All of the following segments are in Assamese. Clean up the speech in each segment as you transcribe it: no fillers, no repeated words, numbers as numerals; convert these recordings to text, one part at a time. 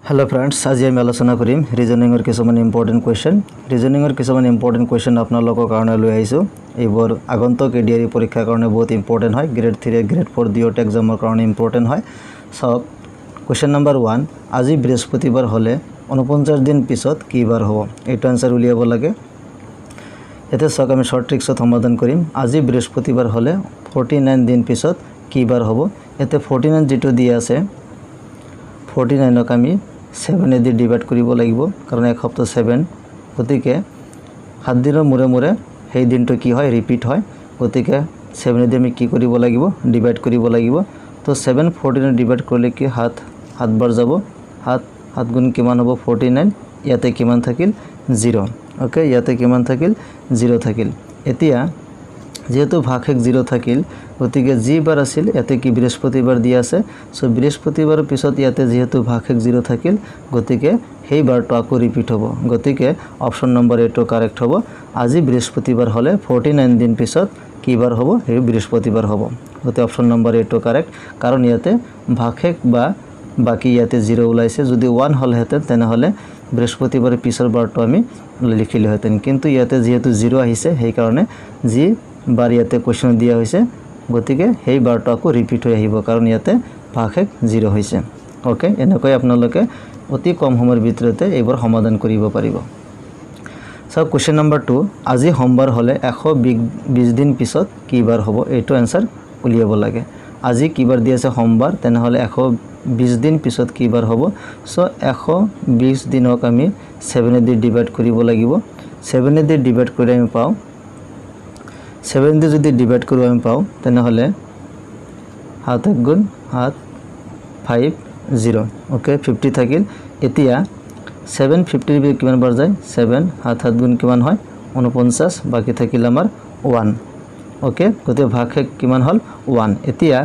हेलो फ्रेंड्स, आज আমি আলোচনা কৰিম ৰিজনিংৰ কিছুমান ইম্পৰ্টেন্ট কোৱেশ্চন। ৰিজনিংৰ কিছুমান ইম্পৰ্টেন্ট কোৱেশ্চন আপোনালোকৰ কাৰণে লৈ আহিছো। এইবোৰ আগন্তুক এডিআৰই পৰীক্ষাৰ কাৰণে বহুত ইম্পৰ্টেন্ট হয়। গ্ৰেড 3 গ্ৰেড 4 দিওতে এক্সামৰ কাৰণে ইম্পৰ্টেন্ট হয়। সো কোৱেশ্চন নম্বৰ 1, আজি বৃহস্পতিবাৰ হলে 49 দিন পিছত কি বাৰ হ'ব? এইটো আনসাৰ উলিয়াব লাগে। এতে সক আমি শৰ্ট ট্ৰিক্সত সমাধান কৰিম। আজি বৃহস্পতিবাৰ হলে 49 দিন পিছত কি বাৰ হ'ব? এতে 49 যেটো দিয়া আছে 49ক আমি 7 এ দি ডিভাইড কৰিব লাগিব, কাৰণ এক সপ্তাহ 7, গতিকে 7 দিনৰ মূৰে মূৰে সেই দিনটো কি হয় ৰিপিট হয়, গতিকে 7 এ দি আমি কি কৰিব লাগিব ডিভাইড কৰিব লাগিব। তো 7 14 ডিভাইড কৰিলে কি 7 বাৰ যাব, 7 গুণ কিমান হ'ব 49, ইয়াতে কিমান থাকিল 0। ওকে, ইয়াতে কিমান থাকিল 0 থাকিল। এতিয়া যেহেতু ভাগশেষ 0 থাকিল, গতিকে যি বাৰ আছিল ইয়াতে কি বৃহস্পতিবাৰ দিয়া আছে। সো বৃহস্পতিবাৰৰ পিছত ইয়াতে যেহেতু ভাগশেষ 0 থাকিল, গতিকে সেই বাৰটো আকৌ ৰিপিট হ'ব, গতিকে অপশন নম্বৰ এটো কাৰেক্ট হ'ব। আজি বৃহস্পতিবাৰ হলে 49 দিন পিছত কি বাৰ হ'ব? এই বৃহস্পতিবাৰ হ'ব। গতিকে অপশন নম্বৰ এটো কাৰেক্ট, কাৰণ ইয়াতে ভাগশেষ বা বাকি ইয়াতে 0 ওলাইছে। যদি 1 হলহেতেন তেনেহলে বৃহস্পতিবাৰৰ পিছৰ বাৰটো আমি লিখিলোহেতেন, কিন্তু ইয়াতে যেহেতু 0 আহিছে সেই কাৰণে যি বাৰ ইয়াতে কোৱেশ্চন দিয়া হৈছে, গতিকে সেই বাৰটো আকৌ ৰিপিট হৈ আহিব, কাৰণ ইয়াতে ভাগশেষ 0 হৈছে। ওকে, এনেকৈ আপোনালোকে অতি কম সময়ৰ ভিতৰতে এইবোৰ সমাধান কৰিব পাৰিব। সো কোৱেশ্চন নম্বৰ 2, আজি সোমবাৰ হলে 120 দিন পিছত কি বাৰ হ'ব? এইটো আনসাৰ উলিয়াব লাগে। আজি কি বাৰ দিয়া আছে সোমবাৰ, তেনেহলে 120 দিন পিছত কি বাৰ হ'ব? সো 120 দিনক আমি 7 এ দি ডিভাইড কৰিব লাগিব। 7 এ দি ডিভাইড কৰি আমি পাওঁ 7 দি যদি ডিভাইড কৰো আমি পাওঁ তেনেহলে 7 গুণ 7 50। ওকে, 50 থাকিল। এতিয়া 750 ৰ কিমান বাৰ যায় 7 7 গুণ কিমান হয় 49, বাকি থাকিল আমাৰ 1। ওকে, গতিকে ভাগশেষ কিমান হল 1। এতিয়া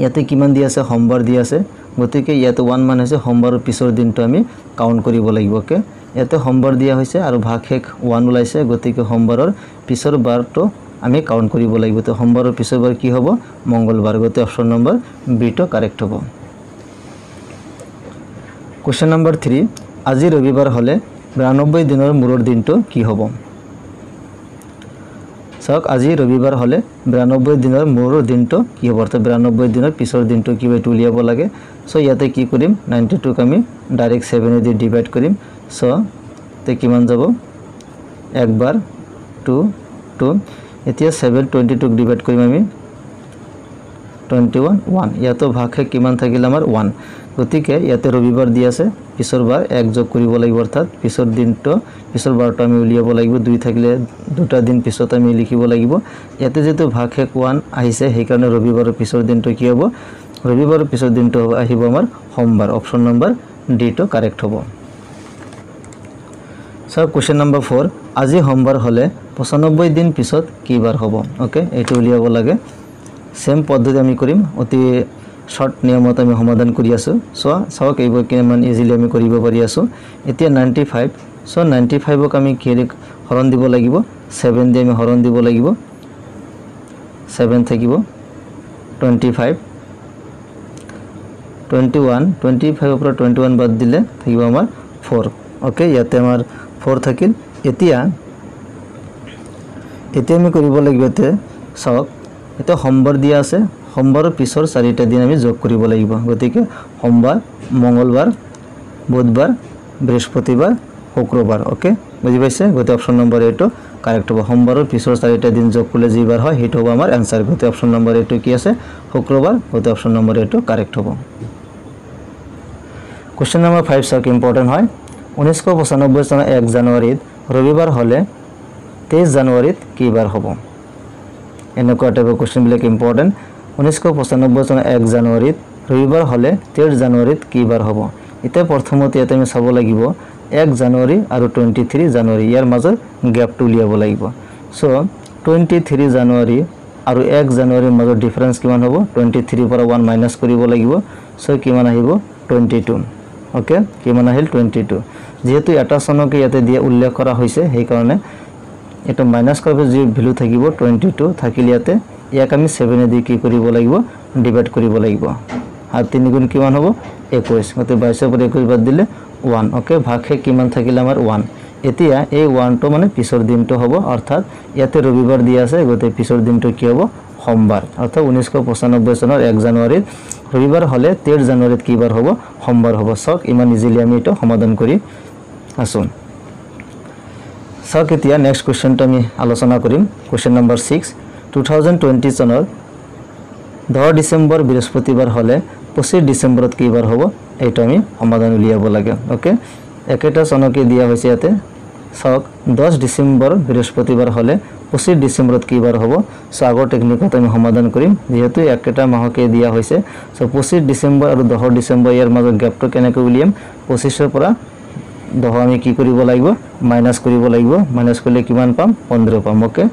ইয়াতে কিমান দিয়া আছে সোমবাৰ দিয়া আছে, গতিকে ইয়াতে 1 মান হৈছে সোমবাৰৰ পিছৰ দিনটো আমি কাউন্ট কৰিব লাগিব। ওকে, ইয়াতে সোমবাৰ দিয়া হৈছে আৰু ভাগশেষ 1 ওলাইছে, গতিকে সোমবাৰৰ পিছৰ বাৰটো আমি কাউন্ট কৰিব লাগিব। তো সোমবাৰৰ পিছৰ বাৰ কি হ'ব? মঙ্গলবাৰ। গতিকে অপশন নম্বৰ বি টো কাৰেক্ট হ'ব। কোৱেশ্চন নম্বৰ 3, আজি ৰবিবাৰ হলে 92 দিনৰ মূৰৰ দিনটো কি হ'ব? সক আজি ৰবিবাৰ হলে 92 দিনৰ মূৰৰ দিনটো কি হ'ব? অৰ্থাৎ 92 দিনৰ পিছৰ দিনটো কি হয় উলিয়াব লাগে। সো ইয়াতে কি কৰিম 92ক আমি ডাইৰেক্ট 7 এ দি ডিভাইড কৰিম। সো তে কিমান যাব 1 বাৰ 2 2। এতিয়া 722ক ডিভাইড কৰিম আমি 21 1। ইয়াতো ভাগশেষ কিমান থাকিল আমাৰ 1, গতিকে ইয়াতে ৰবিবাৰ দিয়া আছে, পিছৰ বাৰ 1 যোগ কৰিব লাগিব, অৰ্থাৎ পিছৰ দিনটো পিছৰ বাৰটো আমি উলিয়াব লাগিব। 2 থাকিলে দুটা দিন পিছত আমি লিখিব লাগিব। ইয়াতে যেটো ভাগশেষ 1 আহিছে সেই কাৰণে ৰবিবাৰৰ পিছৰ দিনটো কি হ'ব? ৰবিবাৰৰ পিছৰ দিনটো আহিব আমাৰ সোমবাৰ। অপশন নম্বৰ ডি টো কাৰেক্ট হ'ব। সো কোৱেশ্চন নম্বৰ 4, আজি সোমবাৰ হলে 95 দিন পিছত কি বাৰ হ'ব? ওকে, এইটো উলিয়াব লাগে। সেম পদ্ধতি আমি কৰিম, অতি শৰ্ট নিয়মত আমি সমাধান কৰি আছো। সো চাওক এইবোৰ কিমান ইজিলি আমি কৰিব পাৰি আছো। এতিয়া 95, সো 95ক আমি কি হৰণ দিব লাগিব 7 দি আমি হৰণ দিব লাগিব। 7 থাকিব 25 21 25ৰ পৰা 21 বাদ দিলে থাকিব আমাৰ 4। ওকে, ইয়াতে আমাৰ 4 থাকিল। এতিয়া আমি কৰিব লাগিব, এতে চাওক এটা সোমবাৰ দিয়া আছে, সোমবাৰৰ পিছৰ 4টা দিন আমি যোগ কৰিব লাগিব। গতিকে সোমবাৰ, মঙ্গলবাৰ, বুধবাৰ, বৃহস্পতিবাৰ, শুক্ৰবাৰ। ওকে, বুজি পাইছে? গতিকে অপশন নম্বৰ এটো কাৰেক্ট হ'ব। সোমবাৰৰ পিছৰ 4টা দিন যোগ কৰিলে যি বাৰ হয় সেইটো হ'ব আমাৰ আনসাৰ। গতিকে অপশন নম্বৰ এটো কি আছে শুক্ৰবাৰ। গতিকে অপশন নম্বৰ এটো কাৰেক্ট হ'ব। কোৱেশ্চন নম্বৰ 5 সক ইম্পৰ্টেন্ট হয়। 1995 চনৰ 1 জানুৱাৰীত ৰবিবাৰ হলে 23 জানুৱাৰীত কি বাৰ হ'ব? এনেকুৱা টাইপৰ কোৱেশ্চন বিলাক ইম্পৰ্টেন্ট। 1995 চনৰ 1 জানুৱাৰীত ৰবিবাৰ হলে 23 জানুৱাৰীত কি বাৰ হ'ব? এতিয়া প্ৰথমতে ইয়াতে আমি চাব লাগিব 1 জানুৱাৰী আৰু 23 জানুৱাৰী, ইয়াৰ মাজৰ গ্যাপটো উলিয়াব লাগিব। সো 23 জানুৱাৰী আৰু 1 জানুৱাৰীৰ মাজৰ ডিফাৰেন্স কিমান হ'ব? 23 পৰা 1 মাইনাস কৰিব লাগিব। সো কিমান আহিব 22। ওকে, কিমান আহিল 22। যেহেতু এটা চনকে ইয়াতে দিয়া উল্লেখ কৰা হৈছে সেই কাৰণে এটা মাইনাস কৰিব, যি ভ্যালু থাকিব 22 থাকিল। ইয়াতে ইয়াক আমি 7 এ দি কি কৰিব লাগিব ডিভাইড কৰিব লাগিব। আর 3 গুণ কিমান হ'ব 21 গতে 22 এর পর 21 বাদ দিলে 1 ওকে ভাগকে কিমান থাকিলে আমার 1 এতিয়া এই 1 টো মানে পিছৰ দিনটো হ'ব অৰ্থাৎ ইয়াতে ৰবিবাৰ দিয়া আছে গতে পিছৰ দিনটো কি হ'ব সোমবাৰ অৰ্থাৎ 1995 চনৰ 1 জানুৱাৰীত ৰবিবাৰ হলে 13 জানুৱাৰীত কি বাৰ হ'ব সোমবাৰ হ'ব সক ইমান ইজিলি আমি এটা সমাধান কৰি আছো সক এতিয়া নেক্সট কোৱেশ্চনটো আমি আলোচনা কৰিম কোৱেশ্চন নম্বৰ 6 2020 চনৰ 10 ডিসেম্বৰ বৃহস্পতিবাৰ হলে 25 ডিসেম্বৰত কি বাৰ হ'ব এইটো আমি সমাধান উলিয়াব লাগে ওকে একেটা চনকে দিয়া হৈছে ইয়াতে সক 10 ডিসেম্বৰ বৃহস্পতিবাৰ হলে 25 ডিসেম্বৰত কি বাৰ হ'ব সো আগৰ টেকনিকত আমি সমাধান কৰিম যেহেতু একেটা মাহকে দিয়া হৈছে সো 25 ডিসেম্বৰ আৰু 10 ডিসেম্বৰ ইয়াৰ মাজৰ গ্যাপটো কেনেকৈ উলিয়াম 25 ৰ পৰা 10 আমি কি কৰিব লাগিব মাইনাস কৰিব লাগিব মাইনাস কৰিলে কিমান পাম 15 পাম ওকে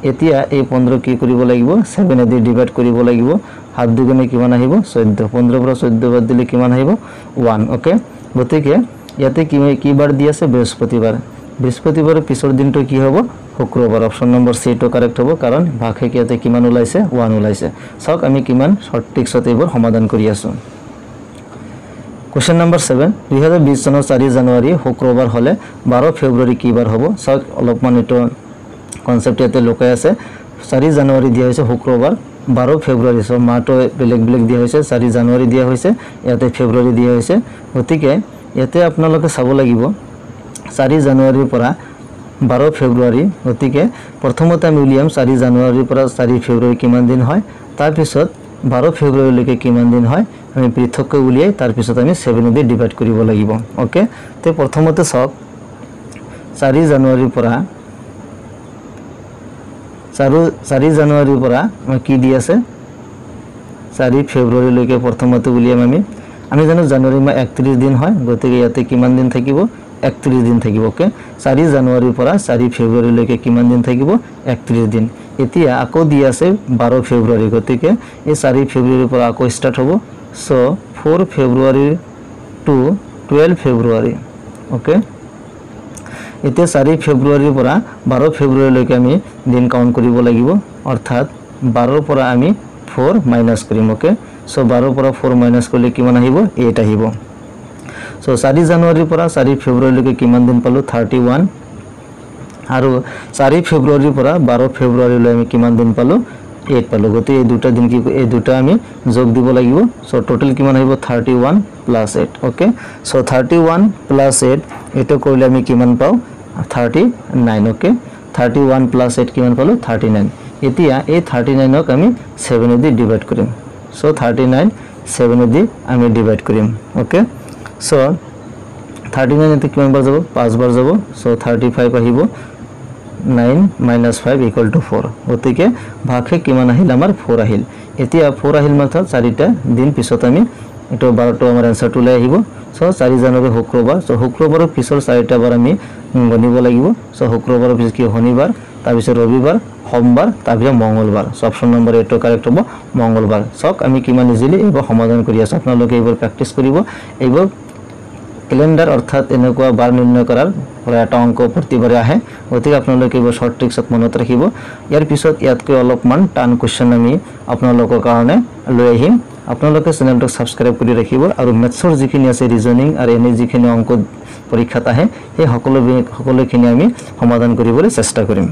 এতিয়া এই 15 কি কৰিব লাগিব 7 দি ডিভাইড কৰিব লাগিব হাত দুগুণে কিমান আহিব 14 15 পৰা 14 বাদ দিলে কিমান আহিব 1 ওকে গতিকে ইয়াতে কি বাৰ দি আছে বৃহস্পতিবাৰ বৃহস্পতিবাৰৰ পিছৰ দিনটো কি হ'ব শুক্ৰবাৰ অপচন নম্বৰ সি টো কাৰেক্ট হ'ব কাৰণ ভাগে কিয়াতে কিমান ওলাইছে 1 ওলাইছে সক আমি কিমান শৰ্ট ট্ৰিক্সতে এইবোৰ সমাধান কৰি আছো কোৱেশ্চন নম্বৰ 7 2020 চনৰ 4 জানুৱাৰী শুক্ৰবাৰ হলে 12 ফেব্ৰুৱাৰী কি বাৰ হ'ব সক অলপমান এটো কনসেপ্ট ইয়াতে লুকাই আছে 4 জানুৱাৰী দিয়া হৈছে শুক্ৰবাৰ 12 ফেব্ৰুৱাৰী সো মাহটো বেলেগ দিয়া হৈছে 4 জানুৱাৰী দিয়া হৈছে ইয়াতে ফেব্ৰুৱাৰী দিয়া হৈছে গতিকে ইয়াতে আপোনালোকে চাব লাগিব 4 জানুৱাৰীৰ পৰা 12 ফেব্ৰুৱাৰী গতিকে প্ৰথমতে আমি উলিয়াম 4 জানুৱাৰীৰ পৰা 4 ফেব্ৰুৱাৰী কিমান দিন হয় তাৰ পিছত 12 ফেব্ৰুৱাৰী লৈকে কিমান দিন হয় আমি পৃথককৈ উলিয়াই তাৰ পিছত আমি 7 দি ডিভাইড কৰিব লাগিব ওকে তে প্ৰথমতে সব 4 জানুৱাৰীৰ পৰা 4 জানুৱাৰীৰ পৰা কি দি আছে 4 ফেব্ৰুৱাৰী লৈকে প্ৰথমতে উলিয়াম আমি জানো জানুৱাৰী মাহ 31 দিন হয় গতিকে ইয়াতে কিমান দিন থাকিব 31 দিন থাকিব ওকে 4 জানুৱাৰীৰ পৰা 4 ফেব্ৰুৱাৰী লৈকে কিমান দিন থাকিব 31 দিন এতিয়া আকৌ দি আছে 12 ফেব্ৰুৱাৰী গতিকে এই 4 ফেব্ৰুৱাৰীৰ পৰা আকৌ স্টাৰ্ট হ'ব so 4 February to 12 February okay এতিয়া 4 ফেব্ৰুৱাৰীৰ পৰা 12 ফেব্ৰুৱাৰী লৈকে আমি দিন কাউন্ট কৰিব লাগিব অৰ্থাৎ 12 ৰ পৰা আমি 4 মাইনাস কৰিম ওকে সো 12 পৰা 4 মাইনাস কৰিলে কিমান আহিব 8 আহিব সো 4 জানুৱাৰীৰ পৰা 4 ফেব্ৰুৱাৰী লৈকে কিমান দিন পালো 31 আৰু 4 ফেব্ৰুৱাৰীৰ পৰা 12 ফেব্ৰুৱাৰী লৈ আমি কিমান দিন পালো 8 পালো গতি এই দুটা দিন কি এই দুটা আমি যোগ দিব লাগিব সো টোটাল কিমান আহিব 31 + 8 ওকে সো 31 + 8 এটো কৰিলে আমি কিমান পাও 39 ওকে 31 + 8 কিমান পালো 39 এতিয়া এই 39 ক আমি 7 দি ডিভাইড কৰিম সো 39 7 দি আমি ডিভাইড কৰিম ওকে সো 39 এতে কিমান বার যাব 5 বার যাব সো 35 আহিব 9 - 5 = 4 গতিকে ভাগে কিমান আহিল আমাৰ 4 আহিল এতিয়া 4 আহিল মানে 4টা দিন পিছত আমি এটো 12টো আমাৰ आंसरটো লৈ আহিব সো 4 জানুৱাৰী শুক্ৰবাৰ সো শুক্ৰবাৰৰ পিছৰ 4টা বাৰ আমি গণিব লাগিব সো শুক্ৰবাৰৰ পিছত কি শনিবাৰ তাৰ পিছত ৰবিবাৰ সোমবাৰ তাৰ পিছত মঙ্গলবাৰ সো অপচন নম্বৰ 8 টো কাৰেক্ট হ'ব মঙ্গলবাৰ সক আমি কিমান ইজিলি এইবোৰ সমাধান কৰি আছো আপোনালোকে এইবোৰ প্ৰেক্টিস কৰিব এইবোৰ ক্যালেন্ডাৰ অৰ্থাৎ এনেকুৱা বাৰ নিৰ্ণয় কৰাৰ এটা অংক প্ৰতিবাৰে আহে গতিকে আপোনালোকে এইবোৰ শৰ্ট ট্ৰিক্সত মনত ৰাখিব ইয়াৰ পিছত ইয়াতকৈ অলপমান টান কোৱেশ্চন আমি আপোনালোকৰ কাৰণে লৈ আহিম আপোনালোকে চেনেলটো সাবস্ক্ৰাইব কৰি ৰাখিব আৰু মেথছৰ যিখিনি আছে ৰিজনিং আৰু এনে যিখিনি অংক পৰীক্ষাত আহে সেই সকলোখিনি আমি সমাধান কৰিবলৈ চেষ্টা কৰিম